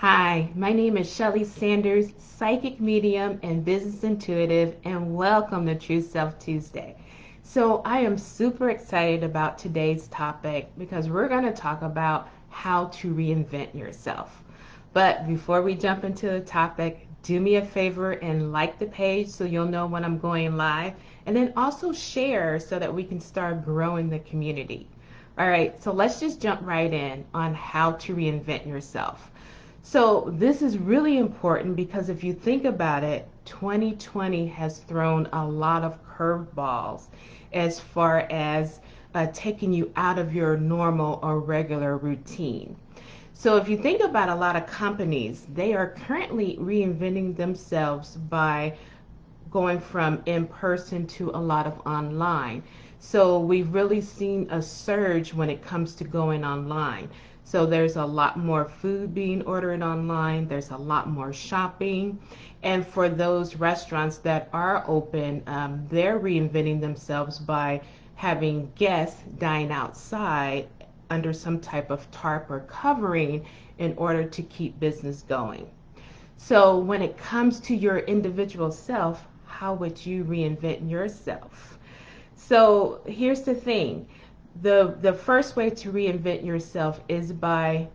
Hi, my name is Shelley Sanders, psychic medium and business intuitive, and welcome to True Self Tuesday. So, I am super excited about today's topic because we're going to talk about how to reinvent yourself. But before we jump into the topic, do me a favor and like the page so you'll know when I'm going live, and then also share so that we can start growing the community. All right, so let's just jump right in on how to reinvent yourself. So, this is really important because if you think about it, 2020 has thrown a lot of curveballs as far as taking you out of your normal or regular routine. So, if you think about a lot of companies, they are currently reinventing themselves by going from in person to a lot of online. So we've really seen a surge when it comes to going online. So there's a lot more food being ordered online, there's a lot more shopping. And for those restaurants that are open, they're reinventing themselves by having guests dine outside under some type of tarp or covering in order to keep business going. So, when it comes to your individual self, how would you reinvent yourself? So, here's the thing. The first way to reinvent yourself is by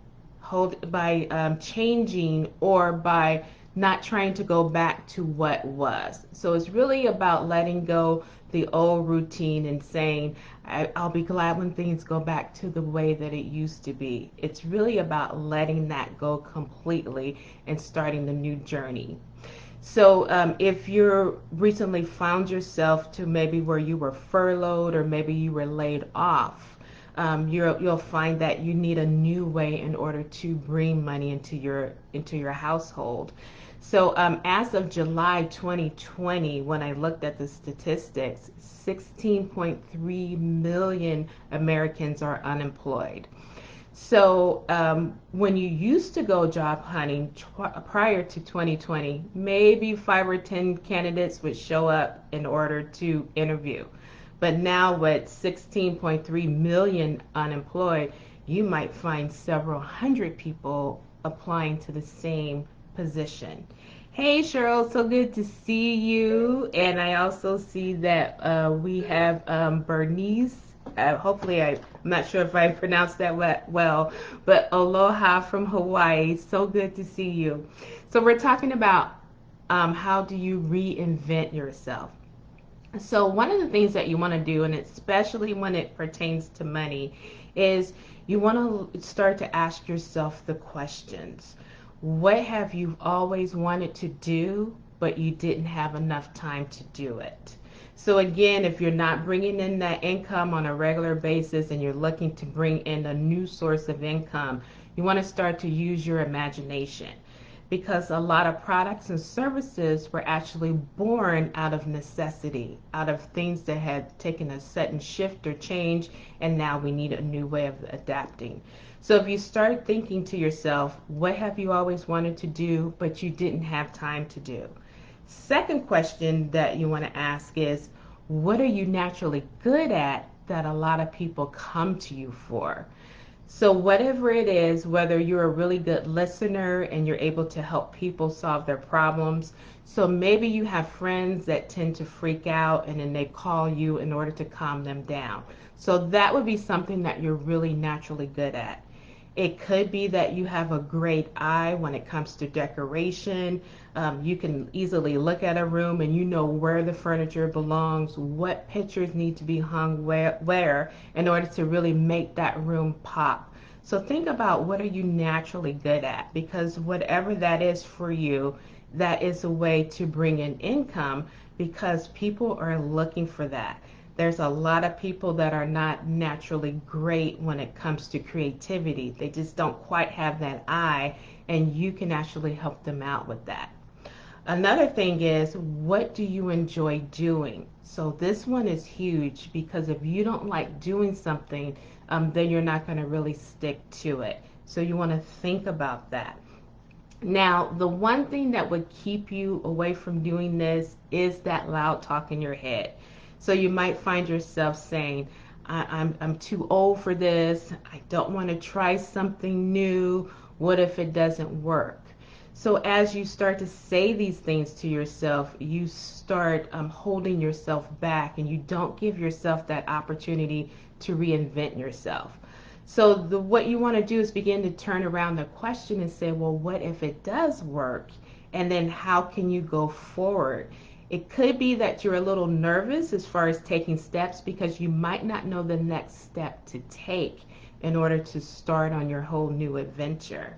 changing or by not trying to go back to what was. So it's really about letting go the old routine and saying, I'll be glad when things go back to the way that it used to be. It's really about letting that go completely and starting the new journey. So if you're recently found yourself to maybe where you were furloughed or maybe you were laid off, you'll find that you need a new way in order to bring money into your household. So as of July 2020, when I looked at the statistics, 16.3 million Americans are unemployed. So when you used to go job hunting prior to 2020, maybe 5 or 10 candidates would show up in order to interview. But now with 16.3 million unemployed, you might find several hundred people applying to the same position. Hey Cheryl, so good to see you. And I also see that we have Bernice. I'm not sure if I pronounced that well, but aloha from Hawaii. So good to see you. So we're talking about how do you reinvent yourself. So one of the things that you want to do, and especially when it pertains to money, is you want to start to ask yourself the questions. What have you always wanted to do, but you didn't have enough time to do it? So again, if you're not bringing in that income on a regular basis and you're looking to bring in a new source of income, you want to start to use your imagination because a lot of products and services were actually born out of necessity, out of things that had taken a sudden shift or change, and now we need a new way of adapting. So if you start thinking to yourself, what have you always wanted to do, but you didn't have time to do? Second question that you want to ask is, what are you naturally good at that a lot of people come to you for? So, whatever it is, whether you're a really good listener and you're able to help people solve their problems, so maybe you have friends that tend to freak out and then they call you in order to calm them down. So, that would be something that you're really naturally good at. It could be that you have a great eye when it comes to decoration. You can easily look at a room and you know where the furniture belongs, what pictures need to be hung where in order to really make that room pop. So think about what are you naturally good at, because whatever that is for you, that is a way to bring in income because people are looking for that. There's a lot of people that are not naturally great when it comes to creativity. They just don't quite have that eye, and you can actually help them out with that. Another thing is, what do you enjoy doing? So this one is huge because if you don't like doing something, then you're not going to really stick to it. So you want to think about that. Now, the one thing that would keep you away from doing this is that loud talk in your head. So you might find yourself saying, I'm too old for this. I don't want to try something new. What if it doesn't work? So as you start to say these things to yourself, you start holding yourself back, and you don't give yourself that opportunity to reinvent yourself. So what you want to do is begin to turn around the question and say, well, what if it does work? And then how can you go forward? It could be that you're a little nervous as far as taking steps because you might not know the next step to take in order to start on your whole new adventure.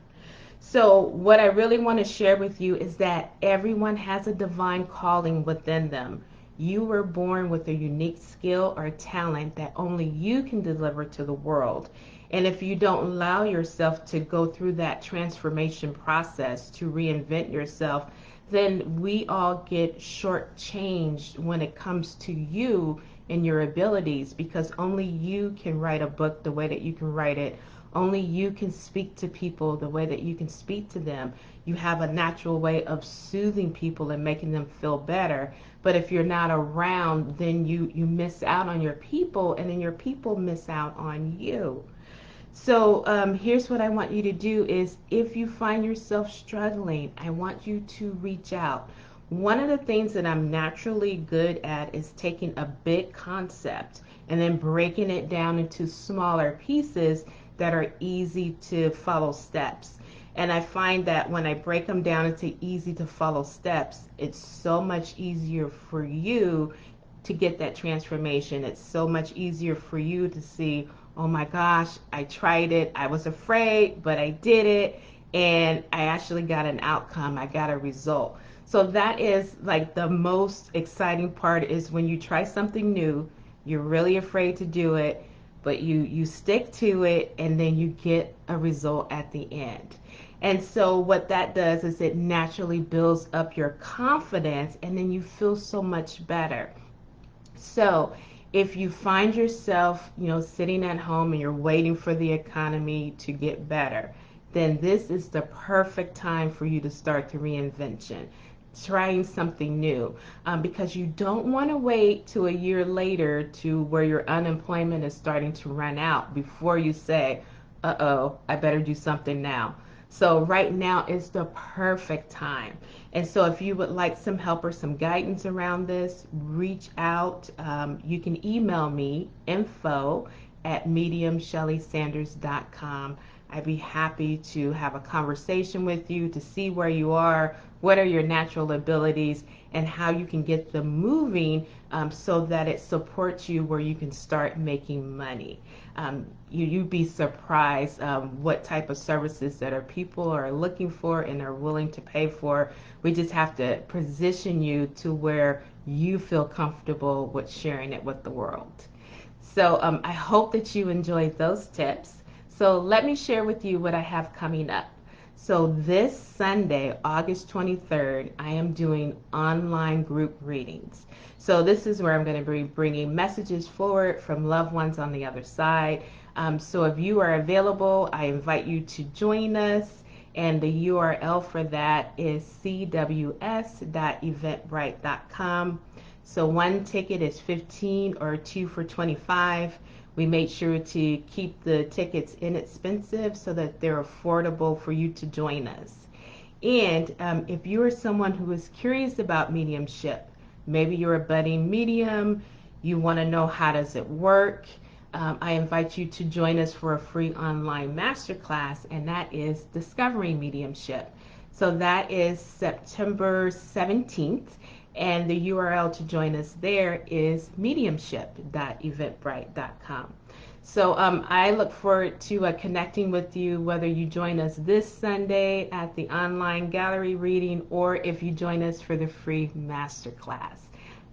So, what I really want to share with you is that everyone has a divine calling within them. You were born with a unique skill or talent that only you can deliver to the world. And if you don't allow yourself to go through that transformation process to reinvent yourself, then we all get shortchanged when it comes to you and your abilities, because only you can write a book the way that you can write it. Only you can speak to people the way that you can speak to them. You have a natural way of soothing people and making them feel better. But if you're not around, then you miss out on your people, and then your people miss out on you. So here's what I want you to do is, if you find yourself struggling, I want you to reach out. One of the things that I'm naturally good at is taking a big concept and then breaking it down into smaller pieces that are easy to follow steps. And I find that when I break them down into easy to follow steps, it's so much easier for you to get that transformation. It's so much easier for you to see, oh my gosh, I tried it. I was afraid, but I did it. And I actually got an outcome. I got a result. So that is like the most exciting part, is when you try something new, you're really afraid to do it, but you stick to it, and then you get a result at the end. And so what that does is it naturally builds up your confidence, and then you feel so much better. So if you find yourself, sitting at home and you're waiting for the economy to get better, then this is the perfect time for you to start the reinvention, trying something new, because you don't want to wait till a year later to where your unemployment is starting to run out before you say, uh-oh, I better do something now. So right now is the perfect time. And so if you would like some help or some guidance around this, reach out. You can email me, info@mediumshelleysanders.com. I'd be happy to have a conversation with you to see where you are, what are your natural abilities, and how you can get them moving, so that it supports you where you can start making money. You'd be surprised what type of services that people are looking for and are willing to pay for. We just have to position you to where you feel comfortable with sharing it with the world. So I hope that you enjoyed those tips. So let me share with you what I have coming up. So this Sunday, August 23rd, I am doing online group readings. So this is where I'm going to be bringing messages forward from loved ones on the other side. So if you are available, I invite you to join us. And the URL for that is cws.eventbrite.com. So one ticket is 15 or two for 25. We made sure to keep the tickets inexpensive so that they're affordable for you to join us. And if you are someone who is curious about mediumship, maybe you're a budding medium, you want to know how does it work, I invite you to join us for a free online masterclass, and that is Discovering Mediumship. So that is September 17th, and the URL to join us there is mediumship.eventbrite.com. So I look forward to connecting with you, whether you join us this Sunday at the online gallery reading, or if you join us for the free masterclass.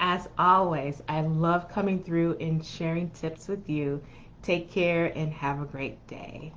As always, I love coming through and sharing tips with you. Take care and have a great day.